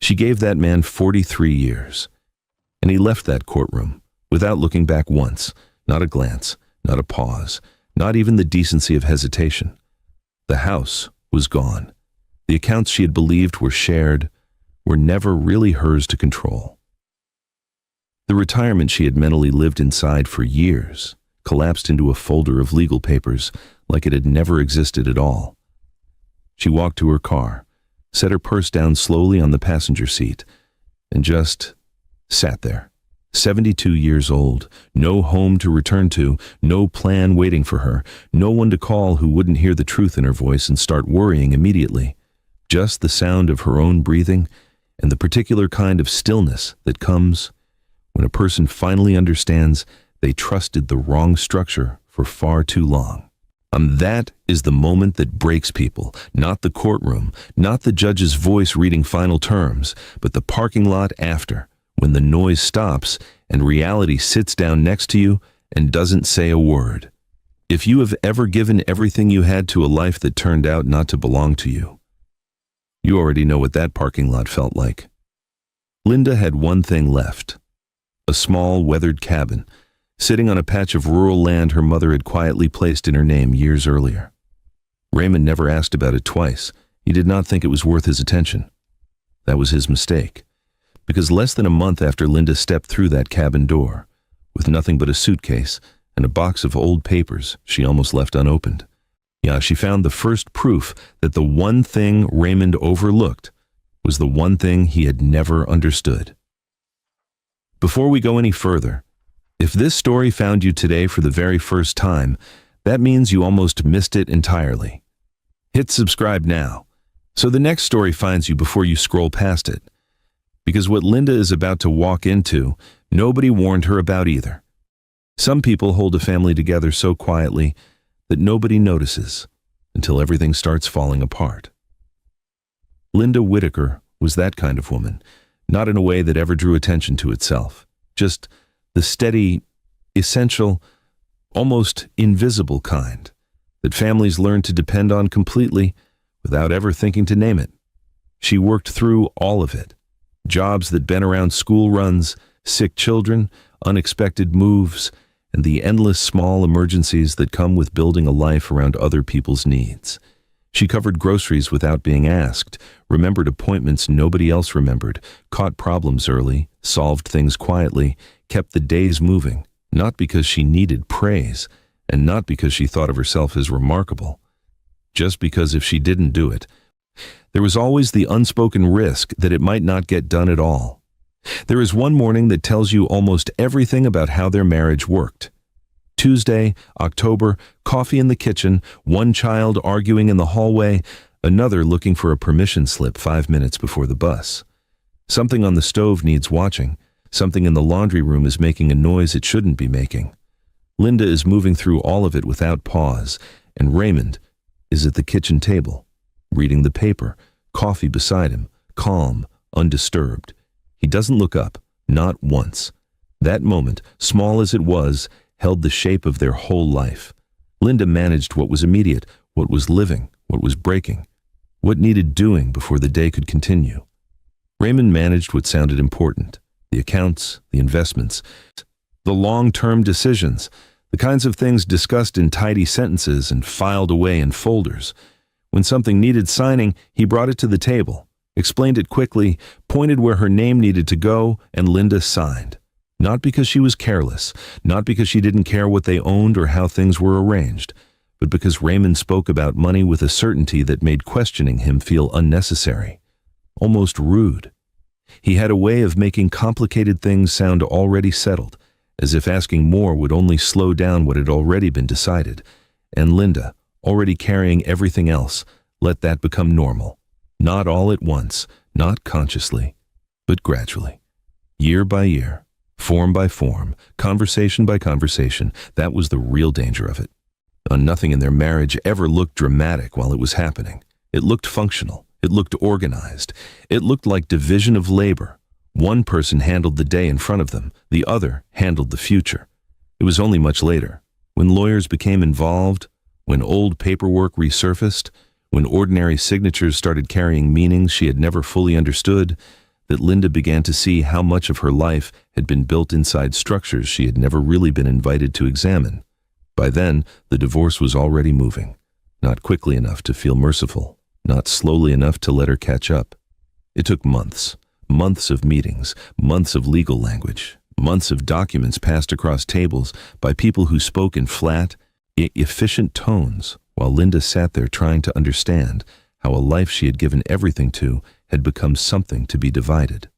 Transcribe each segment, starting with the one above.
She gave that man 43 years. And he left that courtroom without looking back once, not a glance, not a pause, not even the decency of hesitation. The house was gone. The accounts she had believed were shared were never really hers to control. The retirement she had mentally lived inside for years collapsed into a folder of legal papers like it had never existed at all. She walked to her car, set her purse down slowly on the passenger seat, and just sat there. 72 years old, no home to return to, no plan waiting for her, no one to call who wouldn't hear the truth in her voice and start worrying immediately. Just the sound of her own breathing and the particular kind of stillness that comes when a person finally understands they trusted the wrong structure for far too long. That is the moment that breaks people, not the courtroom, not the judge's voice reading final terms, but the parking lot after, when the noise stops and reality sits down next to you and doesn't say a word. If you have ever given everything you had to a life that turned out not to belong to you, you already know what that parking lot felt like. Linda had one thing left. A small, weathered cabin, sitting on a patch of rural land her mother had quietly placed in her name years earlier. Raymond never asked about it twice. He did not think it was worth his attention. That was his mistake. Because less than a month after Linda stepped through that cabin door, with nothing but a suitcase and a box of old papers she almost left unopened, she found the first proof that the one thing Raymond overlooked was the one thing he had never understood. Before we go any further, if this story found you today for the very first time, that means you almost missed it entirely. Hit subscribe now, so the next story finds you before you scroll past it. Because what Linda is about to walk into, nobody warned her about either. Some people hold a family together so quietly that nobody notices until everything starts falling apart. Linda Whitaker was that kind of woman, not in a way that ever drew attention to itself, just the steady, essential, almost invisible kind that families learn to depend on completely without ever thinking to name it. She worked through all of it. Jobs that bent around school runs, sick children, unexpected moves, and the endless small emergencies that come with building a life around other people's needs. She covered groceries without being asked, remembered appointments nobody else remembered, caught problems early, solved things quietly, kept the days moving, not because she needed praise, and not because she thought of herself as remarkable. Just because if she didn't do it, there was always the unspoken risk that it might not get done at all. There is one morning that tells you almost everything about how their marriage worked. Tuesday, October, coffee in the kitchen, one child arguing in the hallway, another looking for a permission slip 5 minutes before the bus. Something on the stove needs watching. Something in the laundry room is making a noise it shouldn't be making. Linda is moving through all of it without pause, and Raymond is at the kitchen table, reading the paper, coffee beside him, calm, undisturbed. He doesn't look up, not once. That moment, small as it was, held the shape of their whole life. Linda managed what was immediate, what was living, what was breaking, what needed doing before the day could continue. Raymond managed what sounded important, the accounts, the investments, the long-term decisions, the kinds of things discussed in tidy sentences and filed away in folders. When something needed signing, he brought it to the table, explained it quickly, pointed where her name needed to go, and Linda signed. Not because she was careless, not because she didn't care what they owned or how things were arranged, but because Raymond spoke about money with a certainty that made questioning him feel unnecessary, almost rude. He had a way of making complicated things sound already settled, as if asking more would only slow down what had already been decided. And Linda, already carrying everything else, let that become normal. Not all at once, not consciously, but gradually. Year by year, form by form, conversation by conversation, that was the real danger of it. Nothing in their marriage ever looked dramatic while it was happening. It looked functional. It looked organized. It looked like division of labor. One person handled the day in front of them. The other handled the future. It was only much later, when lawyers became involved, when old paperwork resurfaced, when ordinary signatures started carrying meanings she had never fully understood, that Linda began to see how much of her life had been built inside structures she had never really been invited to examine. By then, the divorce was already moving, not quickly enough to feel merciful, not slowly enough to let her catch up. It took months, months of meetings, months of legal language, months of documents passed across tables by people who spoke in flat, efficient tones, while Linda sat there trying to understand how a life she had given everything to had become something to be divided.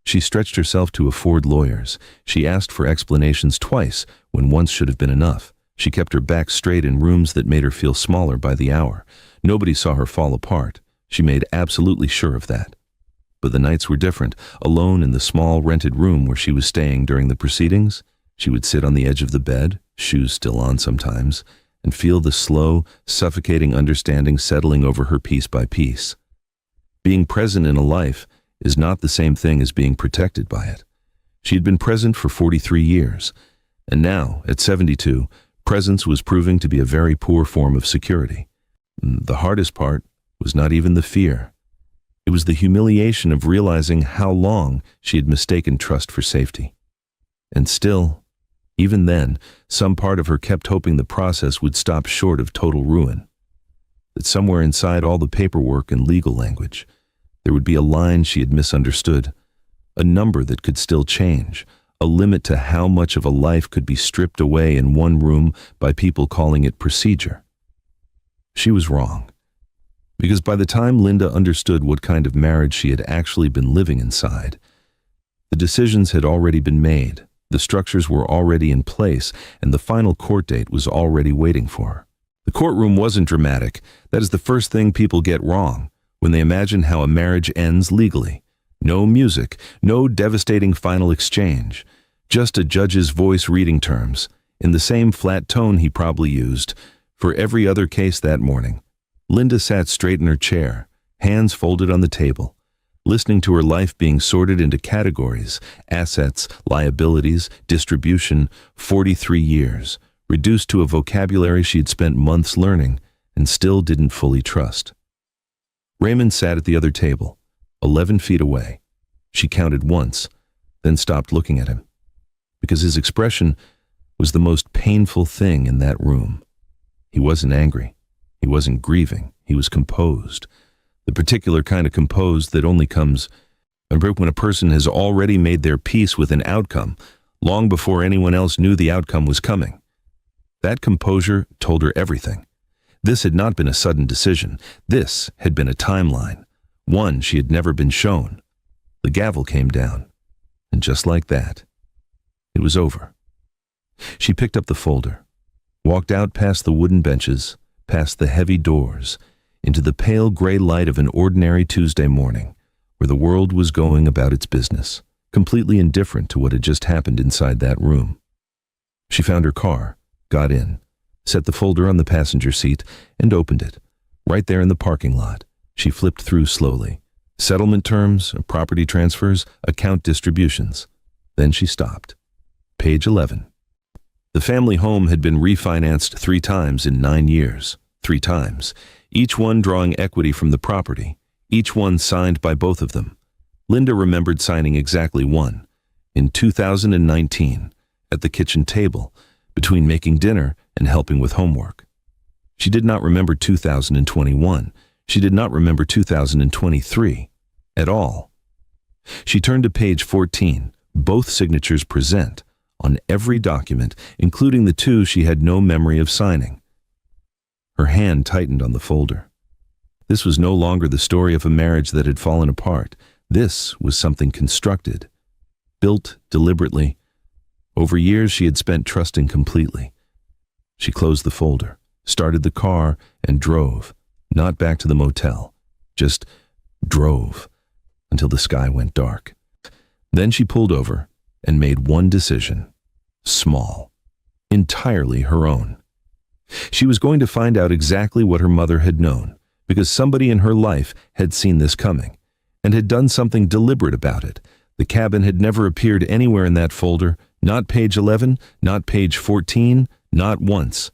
She stretched herself to afford lawyers. She asked for explanations twice when once should have been enough. She kept her back straight in rooms that made her feel smaller by the hour. Nobody saw her fall apart. She made absolutely sure of that. But the nights were different. Alone in the small rented room where she was staying during the proceedings, she would sit on the edge of the bed, shoes still on sometimes, and feel the slow, suffocating understanding settling over her piece by piece. Being present in a life is not the same thing as being protected by it. She had been present for 43 years, and now, at 72, presence was proving to be a very poor form of security. The hardest part was not even the fear. It was the humiliation of realizing how long she had mistaken trust for safety. And still, even then, some part of her kept hoping the process would stop short of total ruin. That somewhere inside all the paperwork and legal language, there would be a line she had misunderstood, a number that could still change, a limit to how much of a life could be stripped away in one room by people calling it procedure. She was wrong, because by the time Linda understood what kind of marriage she had actually been living inside, the decisions had already been made, the structures were already in place, and the final court date was already waiting for her. The courtroom wasn't dramatic. That is the first thing people get wrong when they imagine how a marriage ends legally. No music, no devastating final exchange, just a judge's voice reading terms, in the same flat tone he probably used for every other case that morning. Linda sat straight in her chair, hands folded on the table, listening to her life being sorted into categories, assets, liabilities, distribution, 43 years, reduced to a vocabulary she had spent months learning and still didn't fully trust. Raymond sat at the other table, 11 feet away. She counted once, then stopped looking at him, because his expression was the most painful thing in that room. He wasn't angry. He wasn't grieving. He was composed. The particular kind of composed that only comes when a person has already made their peace with an outcome long before anyone else knew the outcome was coming. That composure told her everything. This had not been a sudden decision. This had been a timeline, one she had never been shown. The gavel came down, and just like that, it was over. She picked up the folder, walked out past the wooden benches, past the heavy doors, into the pale gray light of an ordinary Tuesday morning, where the world was going about its business, completely indifferent to what had just happened inside that room. She found her car, got in, set the folder on the passenger seat, and opened it. Right there in the parking lot, she flipped through slowly. Settlement terms, property transfers, account distributions. Then she stopped. Page 11. The family home had been refinanced 3 times in 9 years. 3 times. Each one drawing equity from the property. Each one signed by both of them. Linda remembered signing exactly one. In 2019, at the kitchen table, between making dinner and helping with homework. She did not remember 2021. She did not remember 2023 at all. She turned to page 14, both signatures present, on every document, including the 2 she had no memory of signing. Her hand tightened on the folder. This was no longer the story of a marriage that had fallen apart. This was something constructed, built deliberately. Over years she had spent trusting completely. She closed the folder, started the car, and drove, not back to the motel, just drove until the sky went dark. Then she pulled over and made one decision, small, entirely her own. She was going to find out exactly what her mother had known, because somebody in her life had seen this coming and had done something deliberate about it. The cabin had never appeared anywhere in that folder, not page 11, not page 14, not once.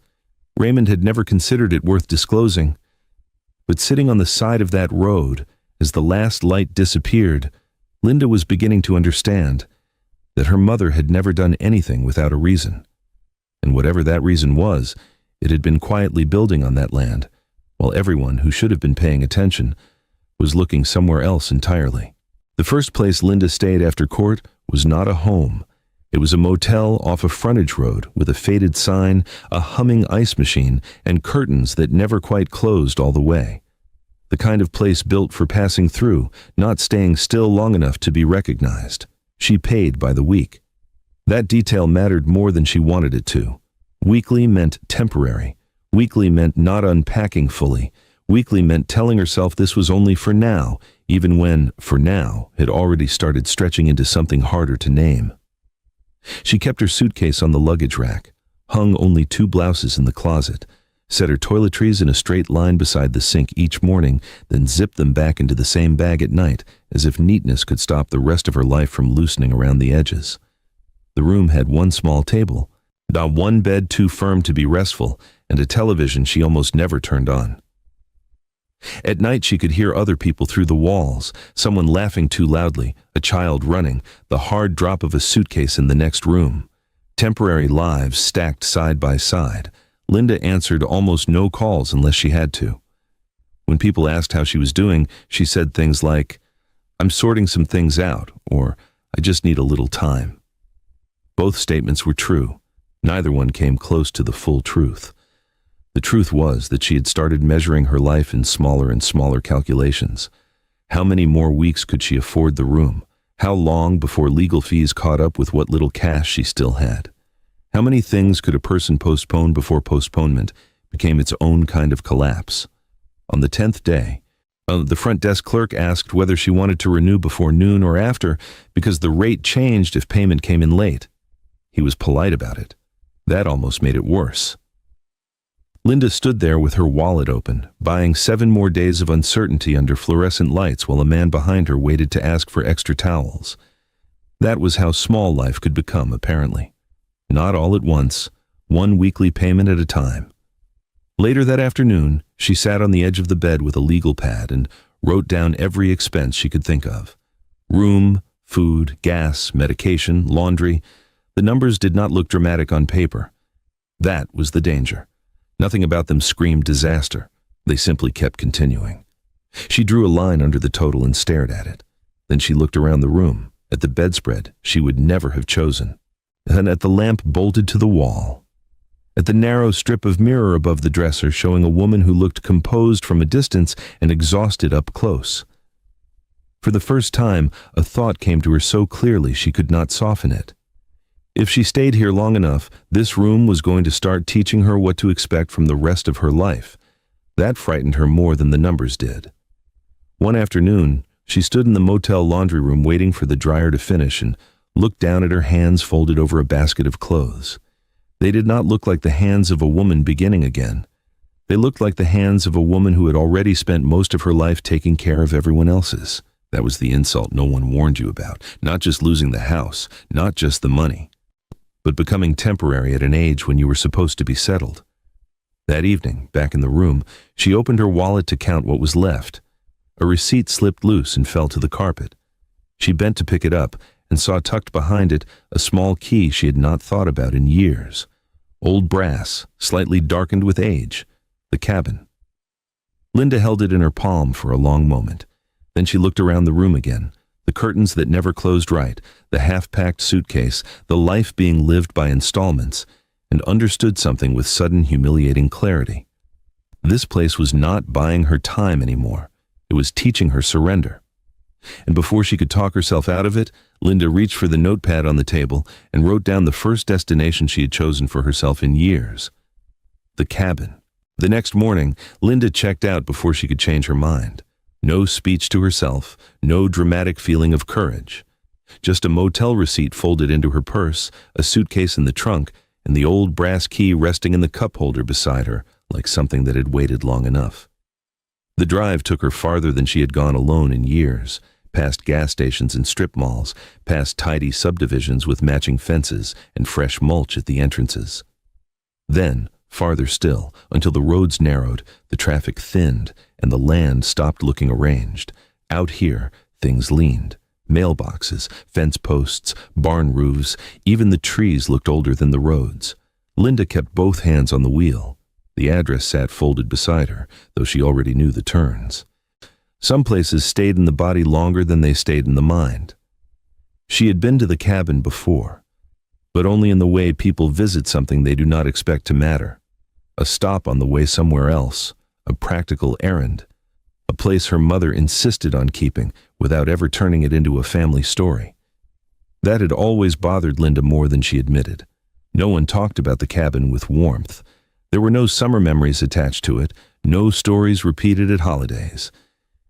Raymond had never considered it worth disclosing. But sitting on the side of that road, as the last light disappeared, Linda was beginning to understand that her mother had never done anything without a reason. And whatever that reason was, it had been quietly building on that land, while everyone who should have been paying attention was looking somewhere else entirely. The first place Linda stayed after court was not a home. It was a motel off a frontage road with a faded sign, a humming ice machine, and curtains that never quite closed all the way. The kind of place built for passing through, not staying still long enough to be recognized. She paid by the week. That detail mattered more than she wanted it to. Weekly meant temporary. Weekly meant not unpacking fully. Weekly meant telling herself this was only for now, even when, for now, had already started stretching into something harder to name. She kept her suitcase on the luggage rack, hung only 2 blouses in the closet, set her toiletries in a straight line beside the sink each morning, then zipped them back into the same bag at night, as if neatness could stop the rest of her life from loosening around the edges. The room had 1 small table, not 1 bed too firm to be restful, and a television she almost never turned on. At night she could hear other people through the walls, someone laughing too loudly, a child running, the hard drop of a suitcase in the next room. Temporary lives stacked side by side. Linda answered almost no calls unless she had to. When people asked how she was doing, she said things like, "I'm sorting some things out," or "I just need a little time." Both statements were true. Neither one came close to the full truth. The truth was that she had started measuring her life in smaller and smaller calculations. How many more weeks could she afford the room? How long before legal fees caught up with what little cash she still had? How many things could a person postpone before postponement became its own kind of collapse? On the 10th day, the front desk clerk asked whether she wanted to renew before noon or after because the rate changed if payment came in late. He was polite about it. That almost made it worse. Linda stood there with her wallet open, buying 7 more days of uncertainty under fluorescent lights while a man behind her waited to ask for extra towels. That was how small life could become, apparently. Not all at once, 1 weekly payment at a time. Later that afternoon, she sat on the edge of the bed with a legal pad and wrote down every expense she could think of. Room, food, gas, medication, laundry. The numbers did not look dramatic on paper. That was the danger. Nothing about them screamed disaster. They simply kept continuing. She drew a line under the total and stared at it. Then she looked around the room, at the bedspread she would never have chosen, and at the lamp bolted to the wall, at the narrow strip of mirror above the dresser showing a woman who looked composed from a distance and exhausted up close. For the first time, a thought came to her so clearly she could not soften it. If she stayed here long enough, this room was going to start teaching her what to expect from the rest of her life. That frightened her more than the numbers did. One afternoon, she stood in the motel laundry room waiting for the dryer to finish and looked down at her hands folded over a basket of clothes. They did not look like the hands of a woman beginning again. They looked like the hands of a woman who had already spent most of her life taking care of everyone else's. That was the insult no one warned you about. Not just losing the house, not just the money, but becoming temporary at an age when you were supposed to be settled. That evening, back in the room, she opened her wallet to count what was left. A receipt slipped loose and fell to the carpet. She bent to pick it up and saw tucked behind it a small key she had not thought about in years. Old brass, slightly darkened with age. The cabin. Linda held it in her palm for a long moment. Then she looked around the room again. The curtains that never closed right, the half-packed suitcase, the life being lived by installments, and understood something with sudden humiliating clarity. This place was not buying her time anymore. It was teaching her surrender. And before she could talk herself out of it, Linda reached for the notepad on the table and wrote down the first destination she had chosen for herself in years. The cabin. The next morning, Linda checked out before she could change her mind. No speech to herself, no dramatic feeling of courage. Just a motel receipt folded into her purse, a suitcase in the trunk, and the old brass key resting in the cup holder beside her, like something that had waited long enough. The drive took her farther than she had gone alone in years, past gas stations and strip malls, past tidy subdivisions with matching fences and fresh mulch at the entrances. Then, farther still, until the roads narrowed, the traffic thinned, and the land stopped looking arranged. Out here, things leaned, Mailboxes, fence posts, barn roofs, even the trees looked older than the roads. Linda kept both hands on the wheel. The address sat folded beside her, though she already knew the turns. Some places stayed in the body longer than they stayed in the mind. She had been to the cabin before, but only in the way people visit something they do not expect to matter. A stop on the way somewhere else, a practical errand, a place her mother insisted on keeping without ever turning it into a family story. That had always bothered Linda more than she admitted. No one talked about the cabin with warmth. There were no summer memories attached to it, no stories repeated at holidays.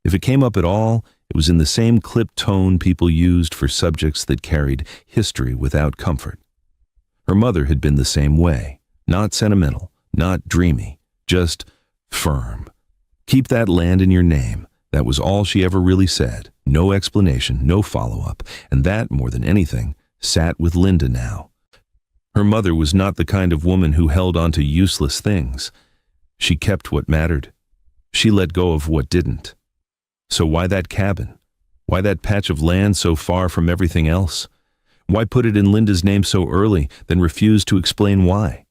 If it came up at all, it was in the same clipped tone people used for subjects that carried history without comfort. Her mother had been the same way, not sentimental, not dreamy, just firm. Keep that land in your name. That was all she ever really said. No explanation, no follow-up, and that, more than anything, sat with Linda now. Her mother was not the kind of woman who held on to useless things. She kept what mattered. She let go of what didn't. So why that cabin? Why that patch of land so far from everything else? Why put it in Linda's name so early, then refuse to explain why?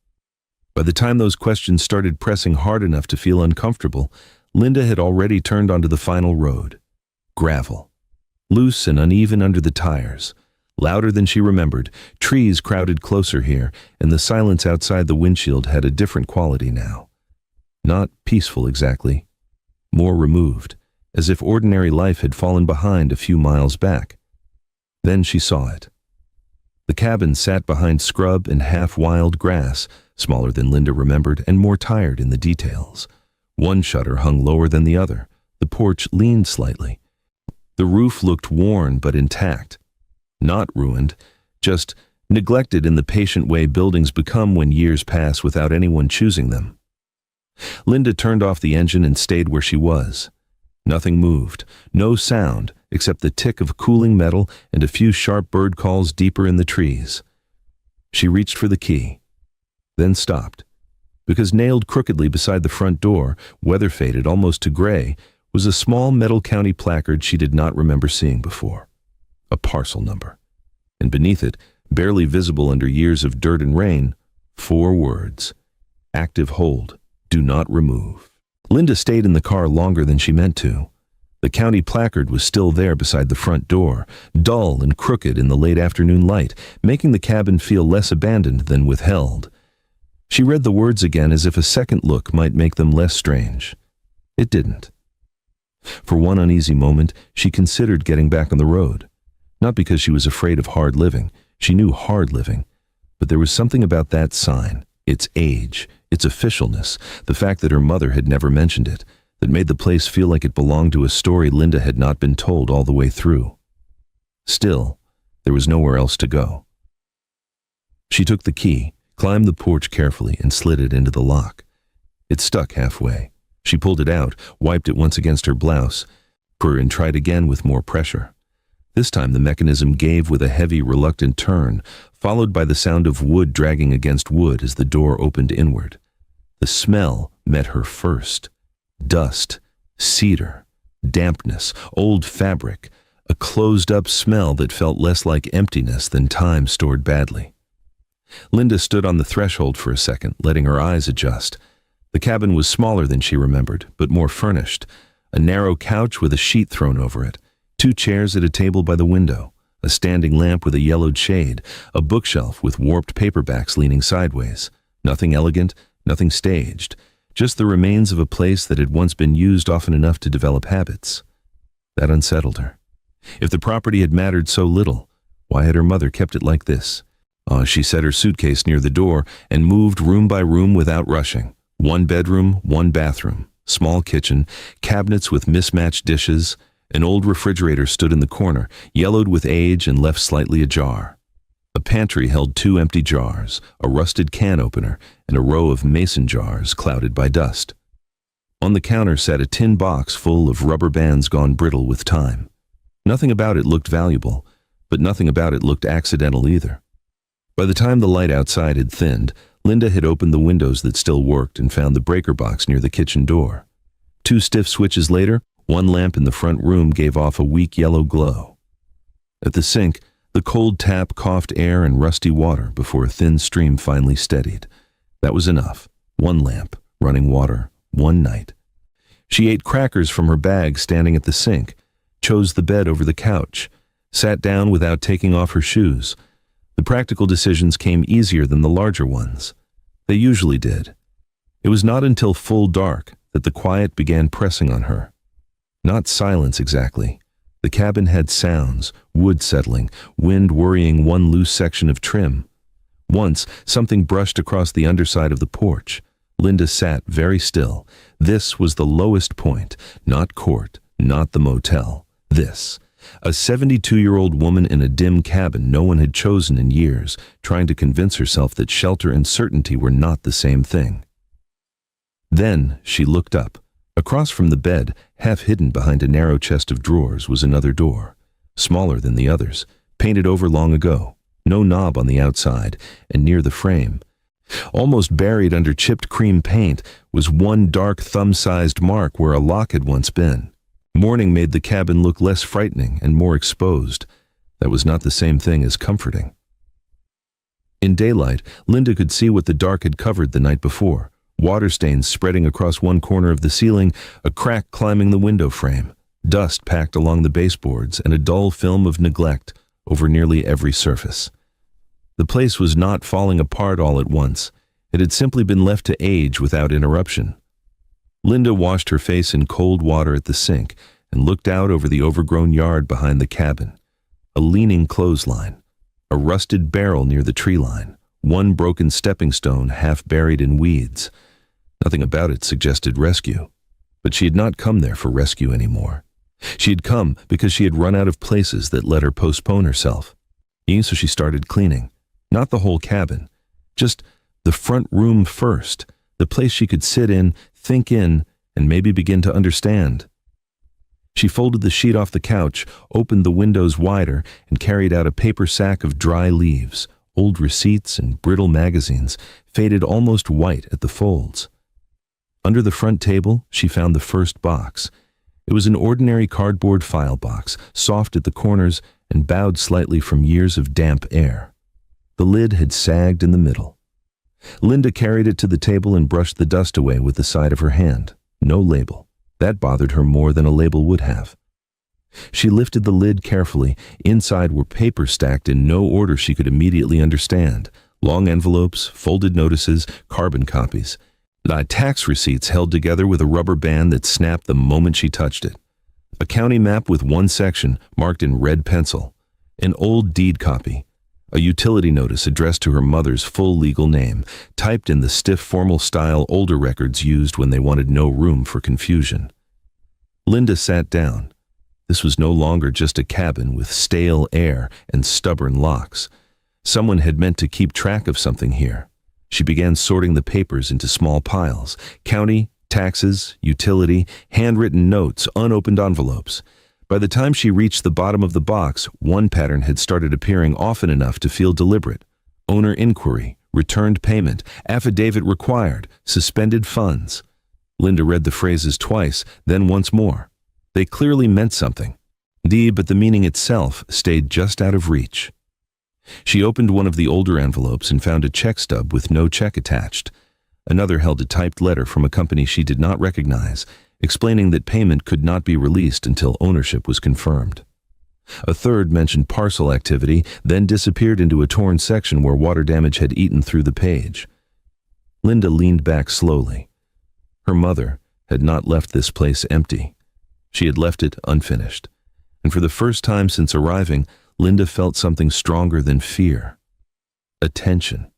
By the time those questions started pressing hard enough to feel uncomfortable, Linda had already turned onto the final road. Gravel. Loose and uneven under the tires. Louder than she remembered, trees crowded closer here, and the silence outside the windshield had a different quality now. Not peaceful exactly. More removed, as if ordinary life had fallen behind a few miles back. Then she saw it. The cabin sat behind scrub and half-wild grass, smaller than Linda remembered and more tired in the details. One shutter hung lower than the other. The porch leaned slightly. The roof looked worn but intact. Not ruined, just neglected in the patient way buildings become when years pass without anyone choosing them. Linda turned off the engine and stayed where she was. Nothing moved, no sound except the tick of cooling metal and a few sharp bird calls deeper in the trees. She reached for the key, then stopped, because nailed crookedly beside the front door, weather-faded almost to gray, was a small metal county placard she did not remember seeing before. A parcel number. And beneath it, barely visible under years of dirt and rain, 4 words. Active hold. Do not remove. Linda stayed in the car longer than she meant to. The county placard was still there beside the front door, dull and crooked in the late afternoon light, making the cabin feel less abandoned than withheld. She read the words again as if a second look might make them less strange. It didn't. For one uneasy moment, she considered getting back on the road. Not because she was afraid of hard living. She knew hard living. But there was something about that sign, its age, its officialness, the fact that her mother had never mentioned it, that made the place feel like it belonged to a story Linda had not been told all the way through. Still, there was nowhere else to go. She took the key, climbed the porch carefully, and slid it into the lock. It stuck halfway. She pulled it out, wiped it once against her blouse, and tried again with more pressure. This time the mechanism gave with a heavy, reluctant turn, followed by the sound of wood dragging against wood as the door opened inward. The smell met her first. Dust, cedar, dampness, old fabric, a closed-up smell that felt less like emptiness than time stored badly. Linda stood on the threshold for a second, letting her eyes adjust. The cabin was smaller than she remembered, but more furnished. A narrow couch with a sheet thrown over it. 2 chairs at a table by the window, a standing lamp with a yellowed shade, a bookshelf with warped paperbacks leaning sideways. Nothing elegant, nothing staged, just the remains of a place that had once been used often enough to develop habits. That unsettled her. If the property had mattered so little, why had her mother kept it like this? She set her suitcase near the door and moved room by room without rushing. 1 bedroom, 1 bathroom, small kitchen, cabinets with mismatched dishes. An old refrigerator stood in the corner, yellowed with age and left slightly ajar. A pantry held 2 empty jars, a rusted can opener, and a row of mason jars clouded by dust. On the counter sat a tin box full of rubber bands gone brittle with time. Nothing about it looked valuable, but nothing about it looked accidental either. By the time the light outside had thinned, Linda had opened the windows that still worked and found the breaker box near the kitchen door. 2 stiff switches later, 1 lamp in the front room gave off a weak yellow glow. At the sink, the cold tap coughed air and rusty water before a thin stream finally steadied. That was enough. One lamp, running water, one night. She ate crackers from her bag standing at the sink, chose the bed over the couch, sat down without taking off her shoes. The practical decisions came easier than the larger ones. They usually did. It was not until full dark that the quiet began pressing on her. Not silence exactly. The cabin had sounds, wood settling, wind worrying one loose section of trim. Once, something brushed across the underside of the porch. Linda sat very still. This was the lowest point, not court, not the motel. This. A 72-year-old woman in a dim cabin no one had chosen in years, trying to convince herself that shelter and certainty were not the same thing. Then she looked up. Across from the bed, half hidden behind a narrow chest of drawers, was another door, smaller than the others, painted over long ago, no knob on the outside, and near the frame, almost buried under chipped cream paint, was one dark thumb-sized mark where a lock had once been. Morning made the cabin look less frightening and more exposed. That was not the same thing as comforting. In daylight, Linda could see what the dark had covered the night before. Water stains spreading across one corner of the ceiling, a crack climbing the window frame, dust packed along the baseboards, and a dull film of neglect over nearly every surface. The place was not falling apart all at once. It had simply been left to age without interruption. Linda washed her face in cold water at the sink and looked out over the overgrown yard behind the cabin. A leaning clothesline, a rusted barrel near the tree line, one broken stepping stone half buried in weeds. Nothing about it suggested rescue, but she had not come there for rescue anymore. She had come because she had run out of places that let her postpone herself. So she started cleaning. Not the whole cabin, just the front room first, the place she could sit in, think in, and maybe begin to understand. She folded the sheet off the couch, opened the windows wider, and carried out a paper sack of dry leaves, old receipts and brittle magazines, faded almost white at the folds. Under the front table, she found the first box. It was an ordinary cardboard file box, soft at the corners and bowed slightly from years of damp air. The lid had sagged in the middle. Linda carried it to the table and brushed the dust away with the side of her hand. No label. That bothered her more than a label would have. She lifted the lid carefully. Inside were papers stacked in no order she could immediately understand. Long envelopes, folded notices, carbon copies. Tax receipts held together with a rubber band that snapped the moment she touched it. A county map with one section marked in red pencil. An old deed copy. A utility notice addressed to her mother's full legal name, typed in the stiff formal style older records used when they wanted no room for confusion. Linda sat down. This was no longer just a cabin with stale air and stubborn locks. Someone had meant to keep track of something here. She began sorting the papers into small piles: county, taxes, utility, handwritten notes, unopened envelopes. By the time she reached the bottom of the box, one pattern had started appearing often enough to feel deliberate. Owner inquiry, returned payment, affidavit required, suspended funds. Linda read the phrases twice, then once more. They clearly meant something. But the meaning itself stayed just out of reach. She opened one of the older envelopes and found a check stub with no check attached. Another held a typed letter from a company she did not recognize, explaining that payment could not be released until ownership was confirmed. A third mentioned parcel activity, then disappeared into a torn section where water damage had eaten through the page. Linda leaned back slowly. Her mother had not left this place empty. She had left it unfinished. And for the first time since arriving, Linda felt something stronger than fear. Attention.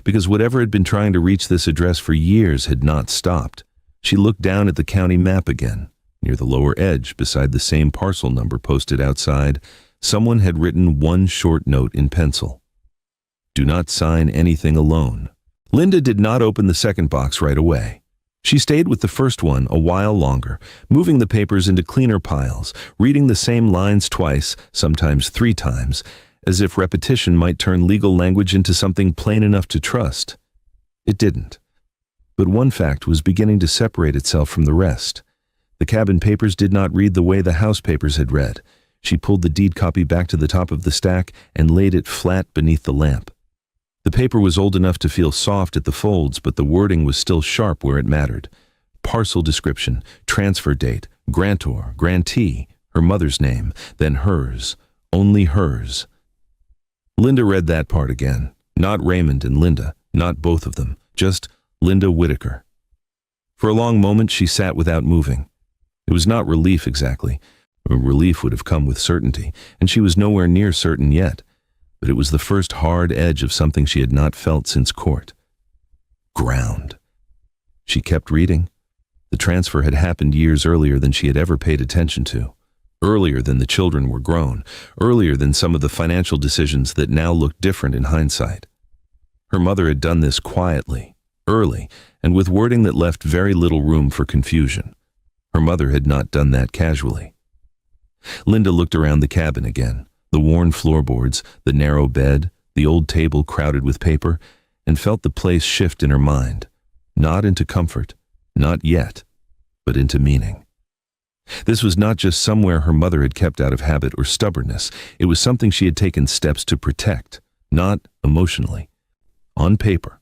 Because whatever had been trying to reach this address for years had not stopped. She looked down at the county map again. Near the lower edge, beside the same parcel number posted outside, someone had written one short note in pencil. Do not sign anything alone. Linda did not open the second box right away. She stayed with the first one a while longer, moving the papers into cleaner piles, reading the same lines twice, sometimes 3 times, as if repetition might turn legal language into something plain enough to trust. It didn't. But one fact was beginning to separate itself from the rest. The cabin papers did not read the way the house papers had read. She pulled the deed copy back to the top of the stack and laid it flat beneath the lamp. The paper was old enough to feel soft at the folds, but the wording was still sharp where it mattered. Parcel description, transfer date, grantor, grantee, her mother's name, then hers, only hers. Linda read that part again. Not Raymond and Linda, not both of them, just Linda Whitaker. For a long moment she sat without moving. It was not relief exactly. Relief would have come with certainty, and she was nowhere near certain yet, but it was the first hard edge of something she had not felt since court. Ground. She kept reading. The transfer had happened years earlier than she had ever paid attention to. Earlier than the children were grown, earlier than some of the financial decisions that now looked different in hindsight. Her mother had done this quietly, early, and with wording that left very little room for confusion. Her mother had not done that casually. Linda looked around the cabin again, the worn floorboards, the narrow bed, the old table crowded with paper, and felt the place shift in her mind, not into comfort, not yet, but into meaning. This was not just somewhere her mother had kept out of habit or stubbornness. It was something she had taken steps to protect, not emotionally, on paper.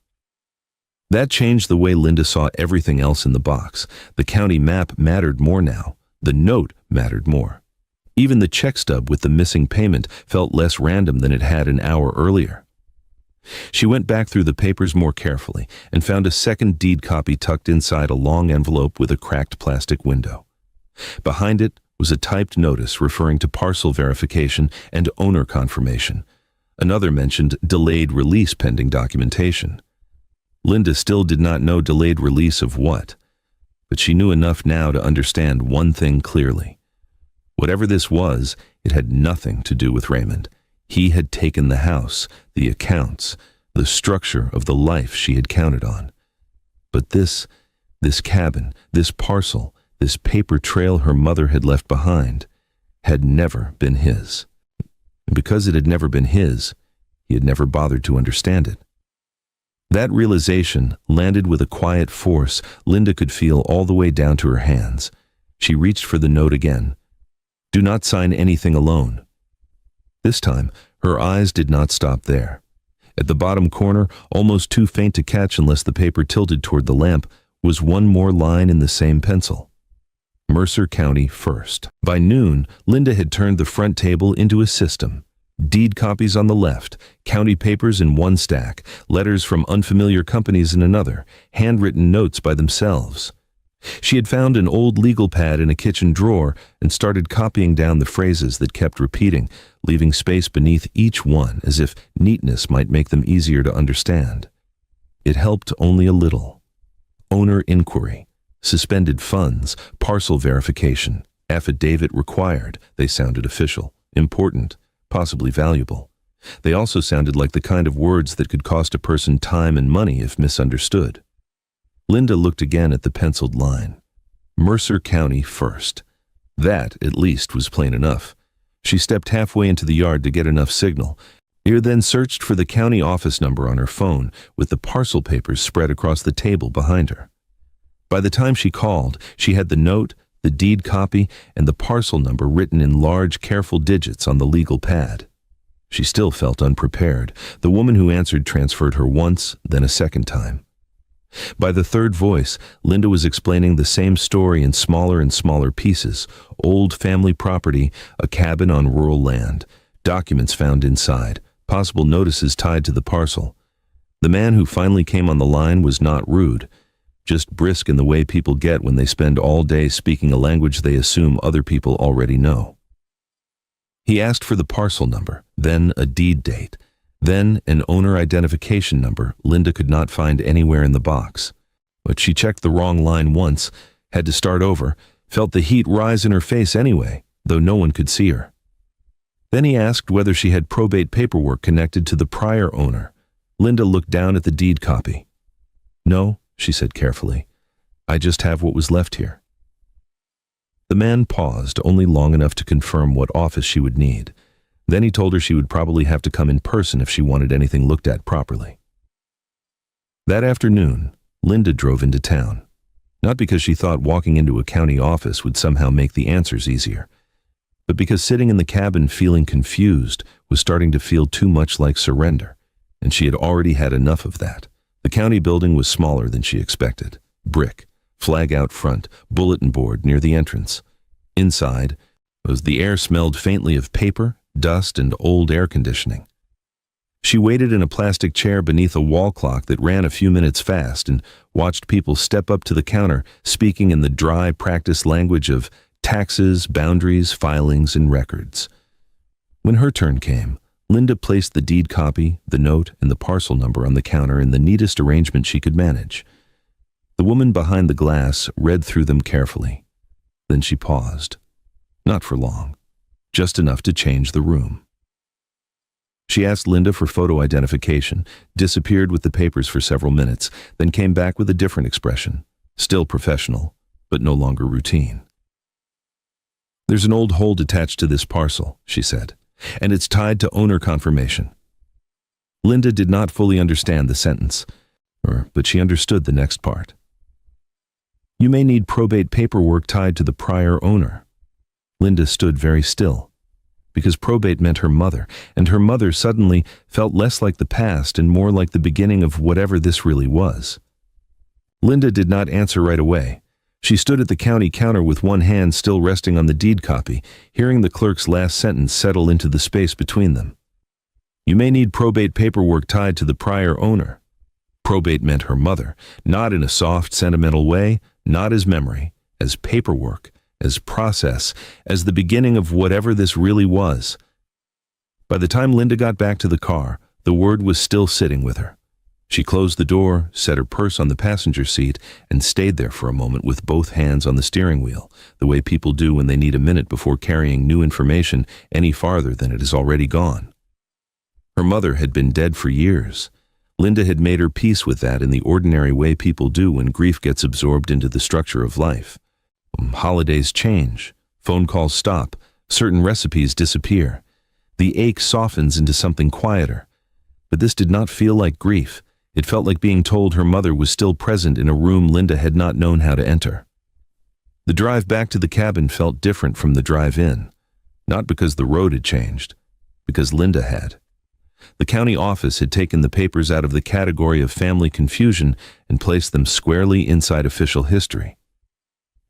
That changed the way Linda saw everything else in the box. The county map mattered more now. The note mattered more. Even the check stub with the missing payment felt less random than it had an hour earlier. She went back through the papers more carefully and found a second deed copy tucked inside a long envelope with a cracked plastic window. Behind it was a typed notice referring to parcel verification and owner confirmation. Another mentioned delayed release pending documentation. Linda still did not know delayed release of what, but she knew enough now to understand one thing clearly. Whatever this was, it had nothing to do with Raymond. He had taken the house, the accounts, the structure of the life she had counted on. But this cabin, this parcel, this paper trail her mother had left behind, had never been his. And because it had never been his, he had never bothered to understand it. That realization landed with a quiet force Linda could feel all the way down to her hands. She reached for the note again. Do not sign anything alone. This time, her eyes did not stop there. At the bottom corner, almost too faint to catch unless the paper tilted toward the lamp, was one more line in the same pencil. Mercer County first. By noon, Linda had turned the front table into a system. Deed copies on the left, county papers in one stack, letters from unfamiliar companies in another, handwritten notes by themselves. She had found an old legal pad in a kitchen drawer and started copying down the phrases that kept repeating, leaving space beneath each one as if neatness might make them easier to understand. It helped only a little. Owner inquiry. Suspended funds, parcel verification, affidavit required. They sounded official, important, possibly valuable. They also sounded like the kind of words that could cost a person time and money if misunderstood. Linda looked again at the penciled line. Mercer County first. That, at least, was plain enough. She stepped halfway into the yard to get enough signal. Ear then searched for the county office number on her phone with the parcel papers spread across the table behind her. By the time she called, she had the note, the deed copy, and the parcel number written in large, careful digits on the legal pad. She still felt unprepared. The woman who answered transferred her once, then a second time. By the third voice, Linda was explaining the same story in smaller and smaller pieces. Old family property, a cabin on rural land, documents found inside, possible notices tied to the parcel. The man who finally came on the line was not rude, just brisk in the way people get when they spend all day speaking a language they assume other people already know. He asked for the parcel number, then a deed date, then an owner identification number Linda could not find anywhere in the box. But she checked the wrong line once, had to start over, felt the heat rise in her face anyway, though no one could see her. Then he asked whether she had probate paperwork connected to the prior owner. Linda looked down at the deed copy. No, she said carefully. I just have what was left here. The man paused only long enough to confirm what office she would need. Then he told her she would probably have to come in person if she wanted anything looked at properly. That afternoon, Linda drove into town. Not because she thought walking into a county office would somehow make the answers easier, but because sitting in the cabin feeling confused was starting to feel too much like surrender, and she had already had enough of that. The county building was smaller than she expected. Brick, flag out front, bulletin board near the entrance. Inside, the air smelled faintly of paper, dust, and old air conditioning. She waited in a plastic chair beneath a wall clock that ran a few minutes fast and watched people step up to the counter, speaking in the dry, practiced language of taxes, boundaries, filings, and records. When her turn came, Linda placed the deed copy, the note, and the parcel number on the counter in the neatest arrangement she could manage. The woman behind the glass read through them carefully. Then she paused. Not for long, just enough to change the room. She asked Linda for photo identification, disappeared with the papers for several minutes, then came back with a different expression, still professional, but no longer routine. "There's an old hold attached to this parcel," she said, "and it's tied to owner confirmation." Linda did not fully understand the sentence, but she understood the next part. "You may need probate paperwork tied to the prior owner." Linda stood very still, because probate meant her mother, and her mother suddenly felt less like the past and more like the beginning of whatever this really was. Linda did not answer right away. She stood at the county counter with one hand still resting on the deed copy, hearing the clerk's last sentence settle into the space between them. "You may need probate paperwork tied to the prior owner." Probate meant her mother, not in a soft, sentimental way, not as memory, as paperwork, as process, as the beginning of whatever this really was. By the time Linda got back to the car, the word was still sitting with her. She closed the door, set her purse on the passenger seat, and stayed there for a moment with both hands on the steering wheel, the way people do when they need a minute before carrying new information any farther than it is already gone. Her mother had been dead for years. Linda had made her peace with that in the ordinary way people do when grief gets absorbed into the structure of life. Holidays change, phone calls stop, certain recipes disappear. The ache softens into something quieter. But this did not feel like grief. It felt like being told her mother was still present in a room Linda had not known how to enter. The drive back to the cabin felt different from the drive in, not because the road had changed, because Linda had. The county office had taken the papers out of the category of family confusion and placed them squarely inside official history.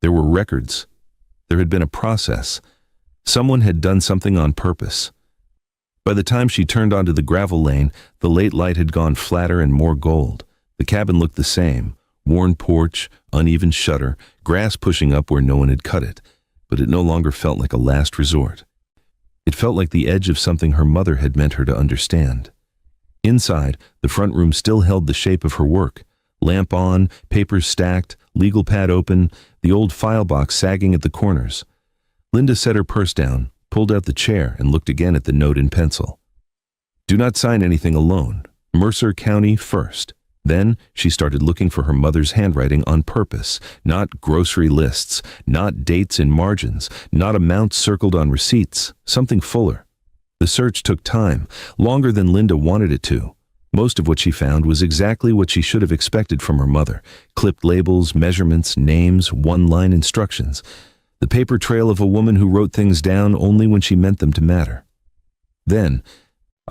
There were records. There had been a process. Someone had done something on purpose. By the time she turned onto the gravel lane, the late light had gone flatter and more gold. The cabin looked the same, worn porch, uneven shutter, grass pushing up where no one had cut it, but it no longer felt like a last resort. It felt like the edge of something her mother had meant her to understand. Inside, the front room still held the shape of her work. Lamp on, papers stacked, legal pad open, the old file box sagging at the corners. Linda set her purse down, pulled out the chair, and looked again at the note in pencil. "Do not sign anything alone. Mercer County first." Then she started looking for her mother's handwriting on purpose, not grocery lists, not dates in margins, not amounts circled on receipts, something fuller. The search took time, longer than Linda wanted it to. Most of what she found was exactly what she should have expected from her mother. Clipped labels, measurements, names, one-line instructions. The paper trail of a woman who wrote things down only when she meant them to matter. Then,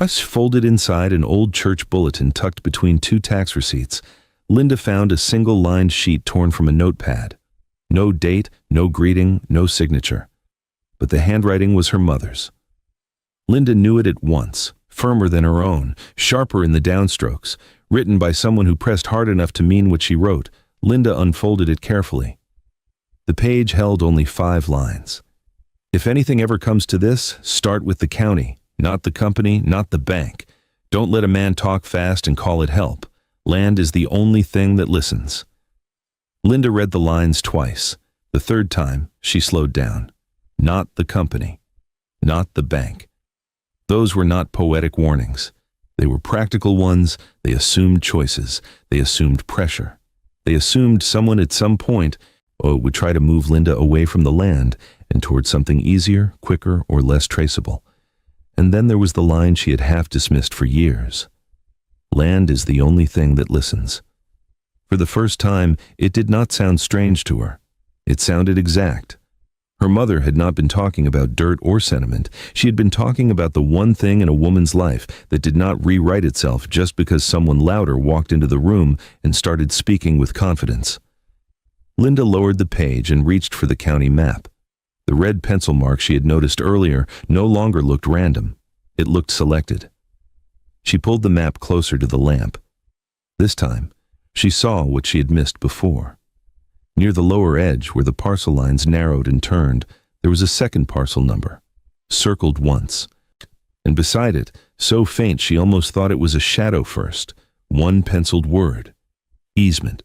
folded inside an old church bulletin tucked between two tax receipts, Linda found a single-lined sheet torn from a notepad. No date, no greeting, no signature. But the handwriting was her mother's. Linda knew it at once. Firmer than her own, sharper in the downstrokes, written by someone who pressed hard enough to mean what she wrote. Linda unfolded it carefully. The page held only 5 lines. "If anything ever comes to this, start with the county, not the company, not the bank. Don't let a man talk fast and call it help. Land is the only thing that listens." Linda read the lines twice. The third time, she slowed down. Not the company, not the bank. Those were not poetic warnings. They were practical ones. They assumed choices. They assumed pressure. They assumed someone at some point would try to move Linda away from the land and towards something easier, quicker, or less traceable. And then there was the line she had half dismissed for years. Land is the only thing that listens. For the first time, it did not sound strange to her. It sounded exact. Her mother had not been talking about dirt or sentiment. She had been talking about the one thing in a woman's life that did not rewrite itself just because someone louder walked into the room and started speaking with confidence. Linda lowered the page and reached for the county map. The red pencil mark she had noticed earlier no longer looked random. It looked selected. She pulled the map closer to the lamp. This time, she saw what she had missed before. Near the lower edge, where the parcel lines narrowed and turned, there was a second parcel number, circled once. And beside it, so faint she almost thought it was a shadow first, one penciled word, easement.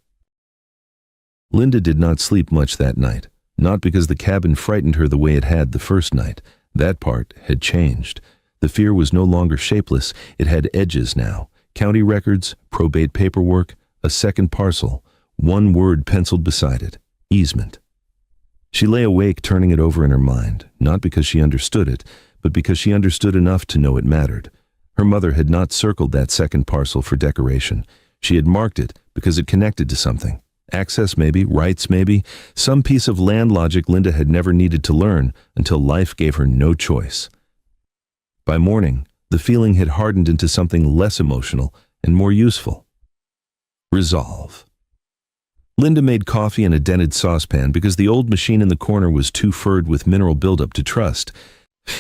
Linda did not sleep much that night, not because the cabin frightened her the way it had the first night. That part had changed. The fear was no longer shapeless, it had edges now. County records, probate paperwork, a second parcel, one word penciled beside it, easement. She lay awake turning it over in her mind, not because she understood it, but because she understood enough to know it mattered. Her mother had not circled that second parcel for decoration. She had marked it because it connected to something. Access maybe, rights maybe, some piece of land logic Linda had never needed to learn until life gave her no choice. By morning, the feeling had hardened into something less emotional and more useful. Resolve. Linda made coffee in a dented saucepan because the old machine in the corner was too furred with mineral buildup to trust.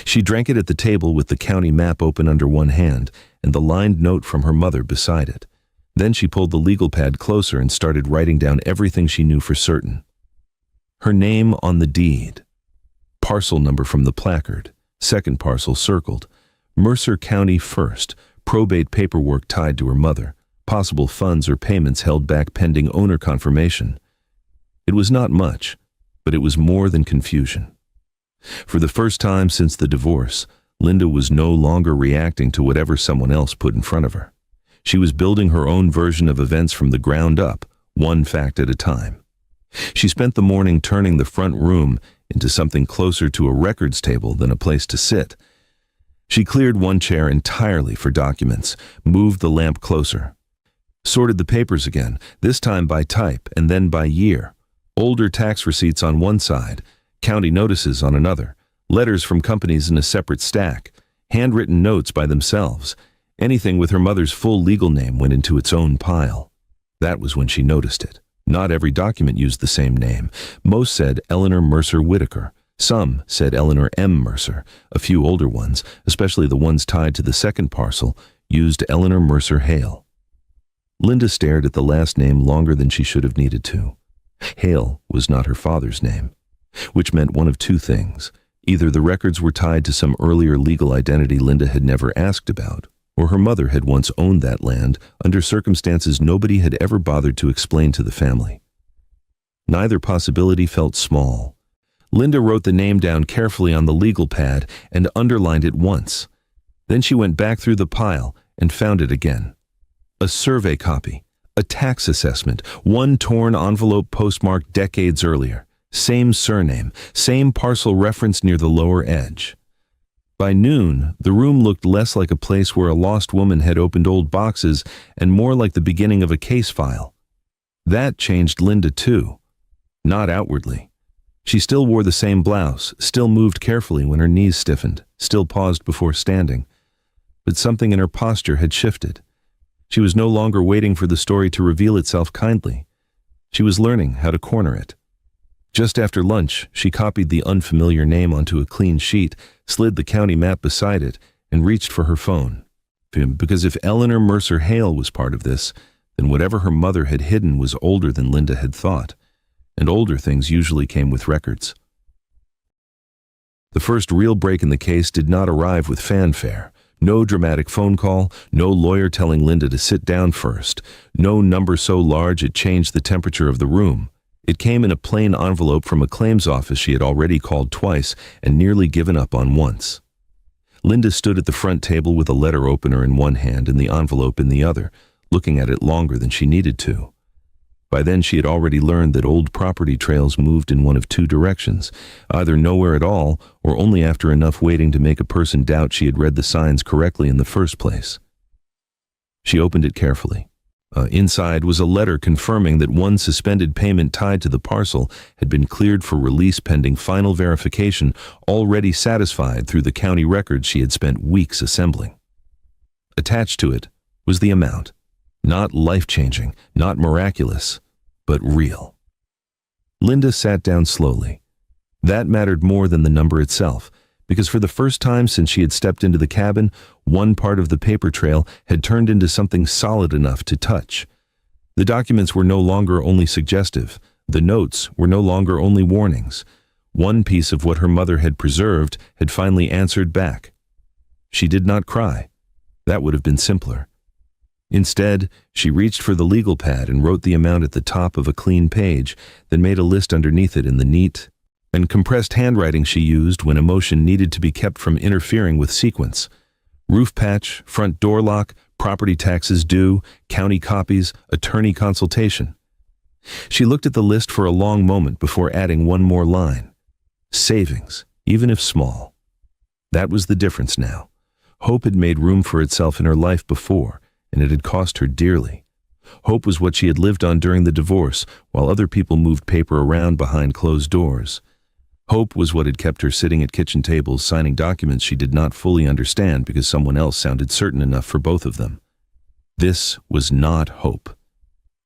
She drank it at the table with the county map open under one hand and the lined note from her mother beside it. Then she pulled the legal pad closer and started writing down everything she knew for certain. Her name on the deed. Parcel number from the placard. Second parcel circled. Mercer County first. Probate paperwork tied to her mother. Possible funds or payments held back pending owner confirmation. It was not much, but it was more than confusion. For the first time since the divorce, Linda was no longer reacting to whatever someone else put in front of her. She was building her own version of events from the ground up, one fact at a time. She spent the morning turning the front room into something closer to a records table than a place to sit. She cleared one chair entirely for documents, moved the lamp closer, sorted the papers again, this time by type and then by year. Older tax receipts on one side, county notices on another, letters from companies in a separate stack, handwritten notes by themselves. Anything with her mother's full legal name went into its own pile. That was when she noticed it. Not every document used the same name. Most said Eleanor Mercer Whitaker. Some said Eleanor M. Mercer. A few older ones, especially the ones tied to the second parcel, used Eleanor Mercer Hale. Linda stared at the last name longer than she should have needed to. Hale was not her father's name, which meant one of two things. Either the records were tied to some earlier legal identity Linda had never asked about, or her mother had once owned that land under circumstances nobody had ever bothered to explain to the family. Neither possibility felt small. Linda wrote the name down carefully on the legal pad and underlined it once. Then she went back through the pile and found it again. A survey copy, a tax assessment, one torn envelope postmarked decades earlier, same surname, same parcel reference near the lower edge. By noon, the room looked less like a place where a lost woman had opened old boxes and more like the beginning of a case file. That changed Linda too. Not outwardly. She still wore the same blouse, still moved carefully when her knees stiffened, still paused before standing. But something in her posture had shifted. She was no longer waiting for the story to reveal itself kindly. She was learning how to corner it. Just after lunch, she copied the unfamiliar name onto a clean sheet, slid the county map beside it, and reached for her phone. Because if Eleanor Mercer Hale was part of this, then whatever her mother had hidden was older than Linda had thought, and older things usually came with records. The first real break in the case did not arrive with fanfare. No dramatic phone call, no lawyer telling Linda to sit down first, no number so large it changed the temperature of the room. It came in a plain envelope from a claims office she had already called twice and nearly given up on once. Linda stood at the front table with a letter opener in one hand and the envelope in the other, looking at it longer than she needed to. By then she had already learned that old property trails moved in one of two directions, either nowhere at all or only after enough waiting to make a person doubt she had read the signs correctly in the first place. She opened it carefully. Inside was a letter confirming that one suspended payment tied to the parcel had been cleared for release pending final verification, already satisfied through the county records she had spent weeks assembling. Attached to it was the amount. Not life-changing, not miraculous, but real. Linda sat down slowly. That mattered more than the number itself, because for the first time since she had stepped into the cabin, one part of the paper trail had turned into something solid enough to touch. The documents were no longer only suggestive. The notes were no longer only warnings. One piece of what her mother had preserved had finally answered back. She did not cry. That would have been simpler. Instead, she reached for the legal pad and wrote the amount at the top of a clean page, then made a list underneath it in the neat and compressed handwriting she used when emotion needed to be kept from interfering with sequence. Roof patch, front door lock, property taxes due, county copies, attorney consultation. She looked at the list for a long moment before adding one more line. Savings, even if small. That was the difference now. Hope had made room for itself in her life before, and it had cost her dearly. Hope was what she had lived on during the divorce, while other people moved paper around behind closed doors. Hope was what had kept her sitting at kitchen tables signing documents she did not fully understand because someone else sounded certain enough for both of them. This was not hope.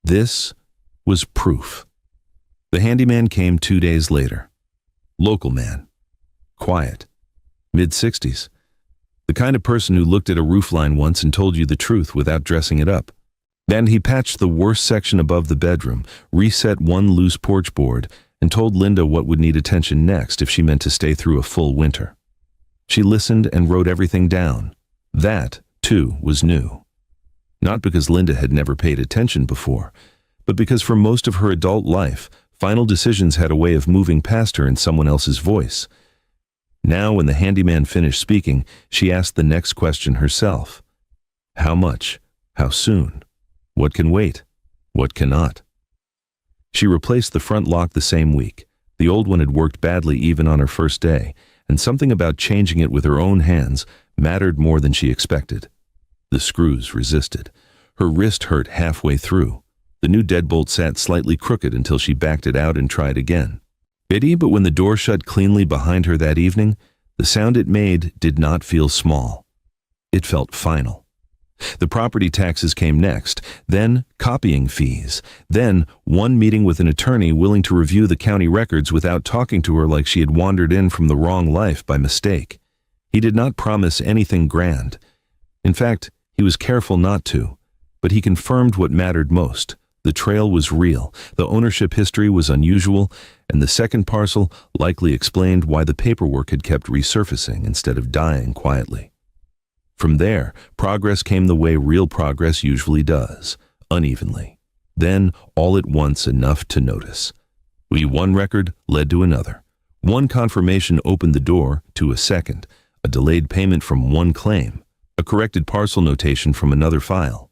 This was proof. The handyman came 2 days later. Local man. Quiet. Mid-60s. The kind of person who looked at a roofline once and told you the truth without dressing it up. Then he patched the worst section above the bedroom, reset one loose porch board, and told Linda what would need attention next if she meant to stay through a full winter. She listened and wrote everything down. That, too, was new. Not because Linda had never paid attention before, but because for most of her adult life, final decisions had a way of moving past her in someone else's voice. Now, when the handyman finished speaking, she asked the next question herself. How much? How soon? What can wait? What cannot? She replaced the front lock the same week. The old one had worked badly even on her first day, and something about changing it with her own hands mattered more than she expected. The screws resisted. Her wrist hurt halfway through. The new deadbolt sat slightly crooked until she backed it out and tried again. Pity, but when the door shut cleanly behind her that evening, the sound it made did not feel small. It felt final. The property taxes came next, then copying fees, then one meeting with an attorney willing to review the county records without talking to her like she had wandered in from the wrong life by mistake. He did not promise anything grand. In fact, he was careful not to, but he confirmed what mattered most. The trail was real, the ownership history was unusual, and the second parcel likely explained why the paperwork had kept resurfacing instead of dying quietly. From there, progress came the way real progress usually does, unevenly. Then, all at once, enough to notice. One record led to another. One confirmation opened the door to a second, a delayed payment from one claim, a corrected parcel notation from another file.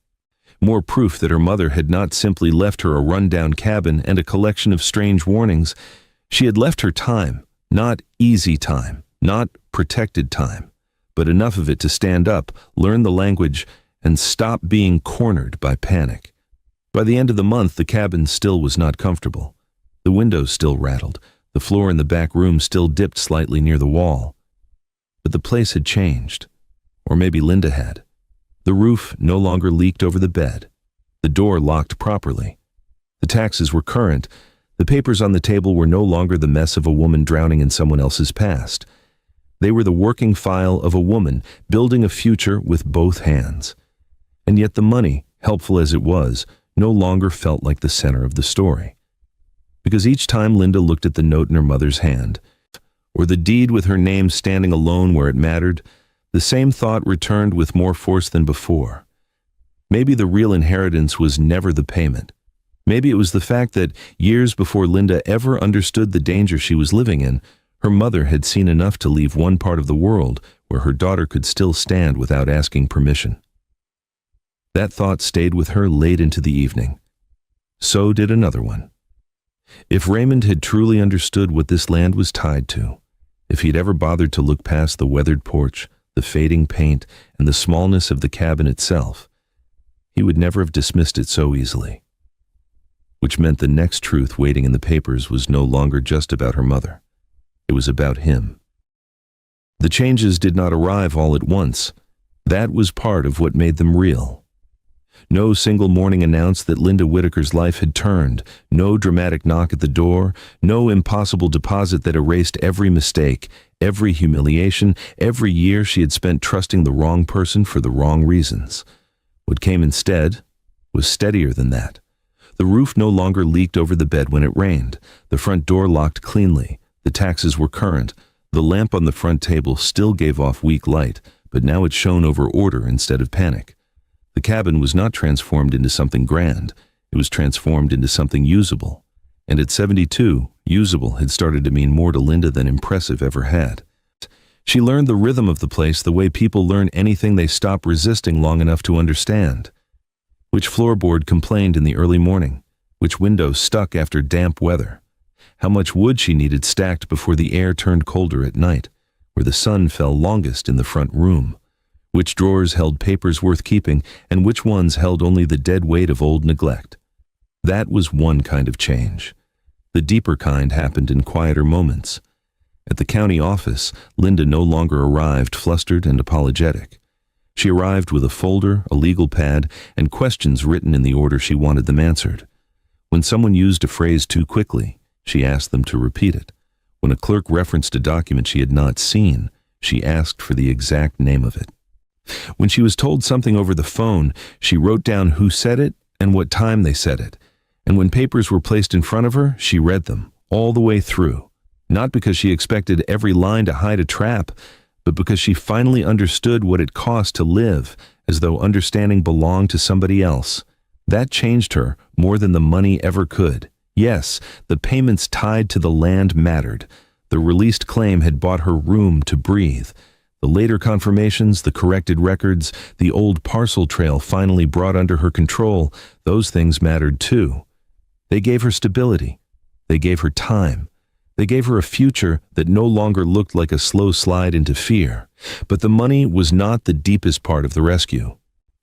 More proof that her mother had not simply left her a run-down cabin and a collection of strange warnings. She had left her time, not easy time, not protected time, but enough of it to stand up, learn the language, and stop being cornered by panic. By the end of the month, the cabin still was not comfortable. The windows still rattled. The floor in the back room still dipped slightly near the wall. But the place had changed. Or maybe Linda had. The roof no longer leaked over the bed. The door locked properly. The taxes were current. The papers on the table were no longer the mess of a woman drowning in someone else's past. They were the working file of a woman building a future with both hands. And yet the money, helpful as it was, no longer felt like the center of the story. Because each time Linda looked at the note in her mother's hand, or the deed with her name standing alone where it mattered, the same thought returned with more force than before. Maybe the real inheritance was never the payment. Maybe it was the fact that, years before Linda ever understood the danger she was living in, her mother had seen enough to leave one part of the world where her daughter could still stand without asking permission. That thought stayed with her late into the evening. So did another one. If Raymond had truly understood what this land was tied to, if he'd ever bothered to look past the weathered porch, the fading paint, and the smallness of the cabin itself, he would never have dismissed it so easily. Which meant the next truth waiting in the papers was no longer just about her mother. It was about him. The changes did not arrive all at once. That was part of what made them real. No single morning announced that Linda Whitaker's life had turned, no dramatic knock at the door, no impossible deposit that erased every mistake, every humiliation, every year she had spent trusting the wrong person for the wrong reasons. What came instead was steadier than that. The roof no longer leaked over the bed when it rained, the front door locked cleanly, the taxes were current, the lamp on the front table still gave off weak light, but now it shone over order instead of panic. The cabin was not transformed into something grand, it was transformed into something usable. And at 72, usable had started to mean more to Linda than impressive ever had. She learned the rhythm of the place the way people learn anything they stop resisting long enough to understand. Which floorboard complained in the early morning? Which window stuck after damp weather? How much wood she needed stacked before the air turned colder at night, where the sun fell longest in the front room? Which drawers held papers worth keeping, and which ones held only the dead weight of old neglect? That was one kind of change. The deeper kind happened in quieter moments. At the county office, Linda no longer arrived flustered and apologetic. She arrived with a folder, a legal pad, and questions written in the order she wanted them answered. When someone used a phrase too quickly, she asked them to repeat it. When a clerk referenced a document she had not seen, she asked for the exact name of it. When she was told something over the phone, she wrote down who said it and what time they said it. And when papers were placed in front of her, she read them, all the way through. Not because she expected every line to hide a trap, but because she finally understood what it cost to live, as though understanding belonged to somebody else. That changed her more than the money ever could. Yes, the payments tied to the land mattered. The released claim had bought her room to breathe. The later confirmations, the corrected records, the old parcel trail finally brought under her control, those things mattered too. They gave her stability. They gave her time. They gave her a future that no longer looked like a slow slide into fear. But the money was not the deepest part of the rescue.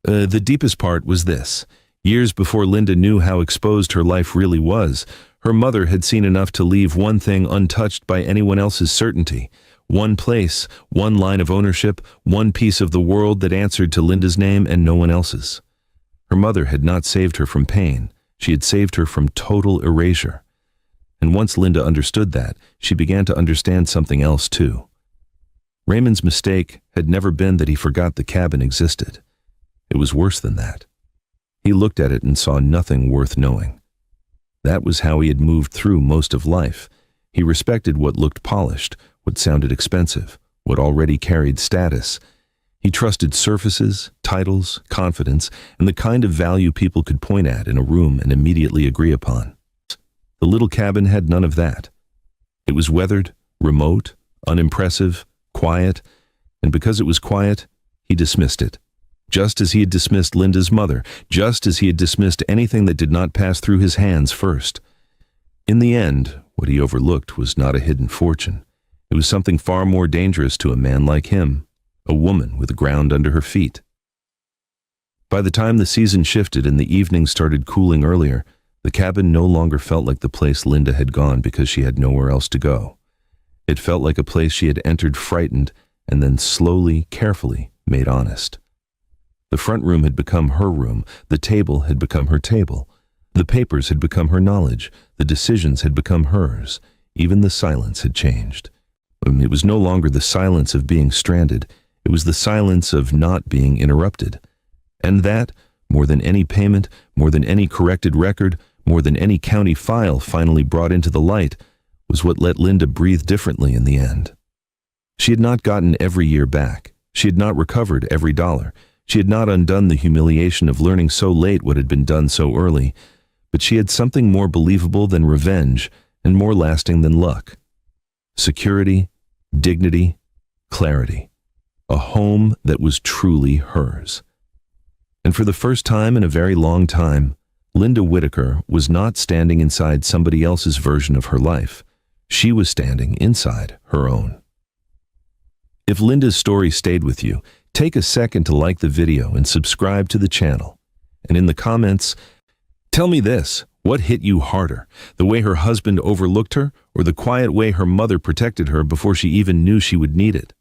The deepest part was this. Years before Linda knew how exposed her life really was, her mother had seen enough to leave one thing untouched by anyone else's certainty. One place, one line of ownership, one piece of the world that answered to Linda's name and no one else's. Her mother had not saved her from pain. She had saved her from total erasure. And once Linda understood that, she began to understand something else too. Raymond's mistake had never been that he forgot the cabin existed. It was worse than that. He looked at it and saw nothing worth knowing. That was how he had moved through most of life. He respected what looked polished, what sounded expensive, what already carried status. He trusted surfaces, titles, confidence, and the kind of value people could point at in a room and immediately agree upon. The little cabin had none of that. It was weathered, remote, unimpressive, quiet, and because it was quiet, he dismissed it. Just as he had dismissed Linda's mother, just as he had dismissed anything that did not pass through his hands first. In the end, what he overlooked was not a hidden fortune. It was something far more dangerous to a man like him, a woman with the ground under her feet. By the time the season shifted and the evening started cooling earlier, the cabin no longer felt like the place Linda had gone because she had nowhere else to go. It felt like a place she had entered frightened and then slowly, carefully made honest. The front room had become her room, the table had become her table, the papers had become her knowledge, the decisions had become hers, even the silence had changed. It was no longer the silence of being stranded, it was the silence of not being interrupted. And that, more than any payment, more than any corrected record, more than any county file finally brought into the light, was what let Linda breathe differently in the end. She had not gotten every year back. She had not recovered every dollar. She had not undone the humiliation of learning so late what had been done so early, but she had something more believable than revenge and more lasting than luck. Security, dignity, clarity. A home that was truly hers. And for the first time in a very long time, Linda Whitaker was not standing inside somebody else's version of her life. She was standing inside her own. If Linda's story stayed with you, take a second to like the video and subscribe to the channel. And in the comments, tell me this, what hit you harder? The way her husband overlooked her, or the quiet way her mother protected her before she even knew she would need it?